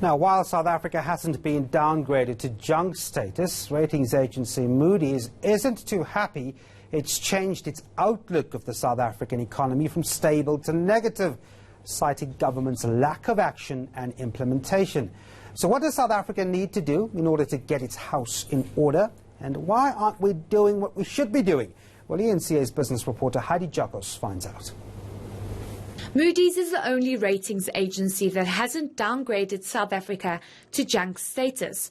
Now, while South Africa hasn't been downgraded to junk status, ratings agency Moody isn't too happy. It's changed its outlook of the South African economy from stable to negative, citing government's lack of action and implementation. So what does South Africa need to do in order to get its house in order? And why aren't we doing what we should be doing? Well, eNCA's business reporter Heidi Giokos finds out. Moody's is the only ratings agency that hasn't downgraded South Africa to junk status.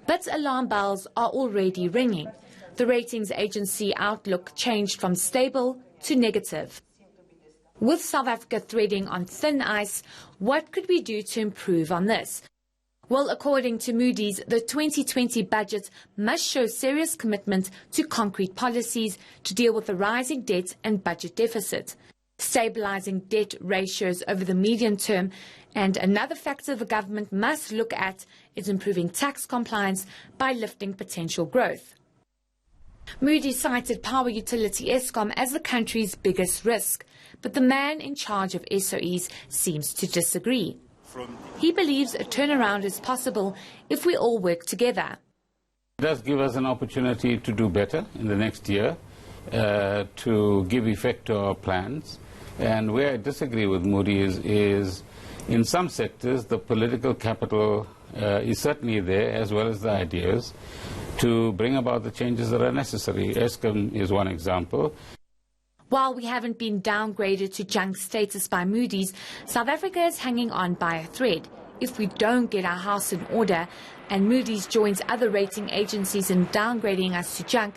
But alarm bells are already ringing. The ratings agency outlook changed from stable to negative. With South Africa threading on thin ice, what could we do to improve on this? Well, according to Moody's, the 2020 budget must show serious commitment to concrete policies to deal with the rising debt and budget deficit, stabilizing debt ratios over the medium term, and another factor the government must look at is improving tax compliance by lifting potential growth. Moody cited power utility Eskom as the country's biggest risk, but the man in charge of SOEs seems to disagree. He believes a turnaround is possible if we all work together. It does give us an opportunity to do better in the next year, to give effect to our plans. And where I disagree with Moody is in some sectors the political capital is certainly there, as well as the ideas, to bring about the changes that are necessary. Eskom is one example. While we haven't been downgraded to junk status by Moody's, South Africa is hanging on by a thread. If we don't get our house in order and Moody's joins other rating agencies in downgrading us to junk,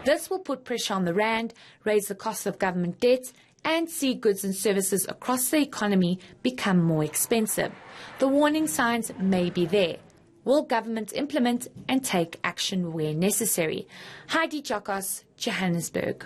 this will put pressure on the rand, raise the cost of government debt, and see goods and services across the economy become more expensive. The warning signs may be there. Will government implement and take action where necessary? Heidi Giokos, Johannesburg.